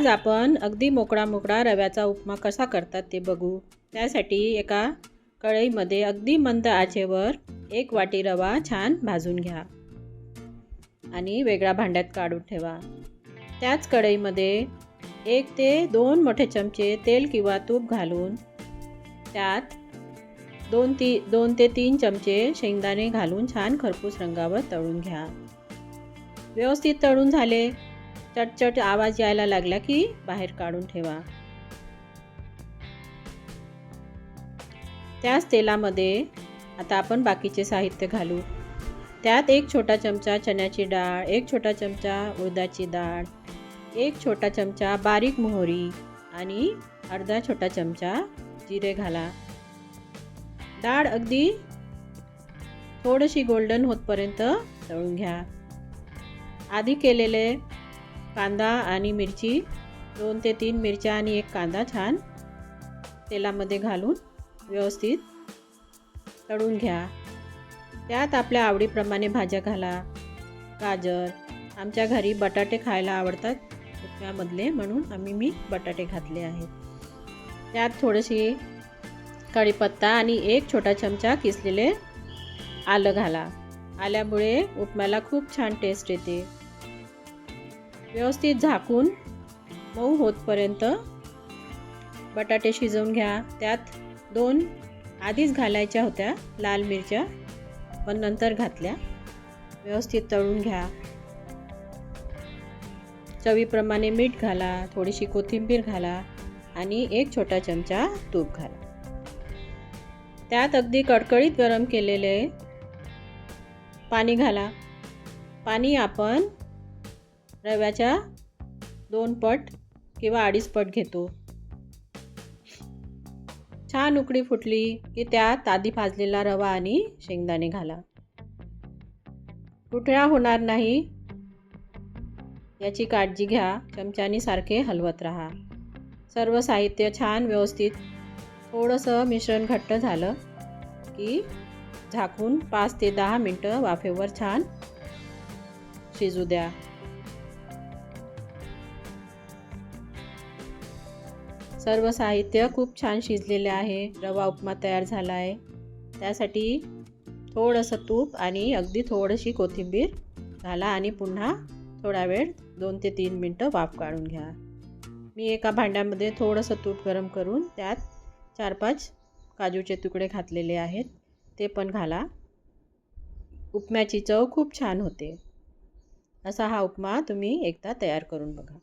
आज आपण अगदी मोकळा मोकळा रव्याचा उपमा कसा करतात ते बघू। त्यासाठी एका कढईमध्ये अगदी मंद आचेवर 1 वाटी रवा छान भाजून घ्या आणि वेगळ्या भांड्यात काढून ठेवा। त्याच कढईमध्ये 1 ते 2 मोठे चमचे तेल किंवा तूप घालून त्यात 2 ते 3 चमचे शेंगदाणे घालून छान खरपूस रंगावर तळून घ्या। व्यवस्थित तळून झाले, चटचट आवाज यायला लागला की बाहेर काढून ठेवा। त्याच तेलामध्ये आता आपण बाकीचे साहित्य घालू। त्यात 1 छोटा चमचा चण्याची डाळ, 1 छोटा चमचा उडदाची डाळ, 1 छोटा चमचा बारीक मोहरी आणि अर्धा छोटा चमचा जिरे घाला। डाळ अगदी थोडीशी गोल्डन होतपर्यंत तळून घ्या। आधी केलेले कांदा आणि मिरची 2 ते 3 मिरच्या आणि 1 कांदा छान तेलामध्ये घालून व्यवस्थित तळून घ्या। त्यात आपल्या आवडीप्रमाणे भाज्या घाला। गाजर, आमच्या घरी बटाटे खायला आवडतात उपम्यामधले, म्हणून मी बटाटे घातले आहेत। त्यात थोडीशी कढीपत्ता आणि 1 छोटा चमचा किसलेले आलं घाला। आल्यामुळे उपम्याला खूप छान टेस्ट येते। व्यवस्थित झाकून मऊ होतपर्यंत बटाटे शिजवून घ्या। त्यात 2 आधीच घालायच्या होत्या लाल मिरच्या, पण नंतर घातल्या। व्यवस्थित तळून घ्या। चवीप्रमाणे मीठ घाला, थोडीशी कोथिंबीर घाला आणि 1 छोटा चमचा तूप घाला। त्यात अगदी कडकडीत गरम केलेले पाणी घाला। पाणी आपण रव्याच्या 2 पट किंवा 2.5 पट घेतो। छान उकळी फुटली की त्यात आधी भाजलेला रवा आणि शेंगदाणे घाला। गुठळा होणार नाही याची काळजी घ्या। चमच्यानी सारखे हलवत राहा। सर्व साहित्य छान व्यवस्थित थोडंसं मिश्रण घट्ट झालं की झाकून 5 ते 10 मिनिटं वाफेवर छान शिजू द्या। सर्व साहित्य खूप छान शिजलेले आहे। रवा उपमा तयार झाला आहे। त्यासाठी थोडंसं तूप आणि अगदी थोडीशी कोथिंबीर घाला आणि पुन्हा थोडा वेळ 2 ते 3 मिनिटं वाफ काढून घ्या। मी एका भांड्यामध्ये थोडंसं तूप गरम करून त्यात 4-5 काजूचे तुकडे घातलेले आहेत, ते पण घाला। उपम्याची चव खूप छान होते। असा हा उपमा तुम्ही एकदा तयार करून बघा।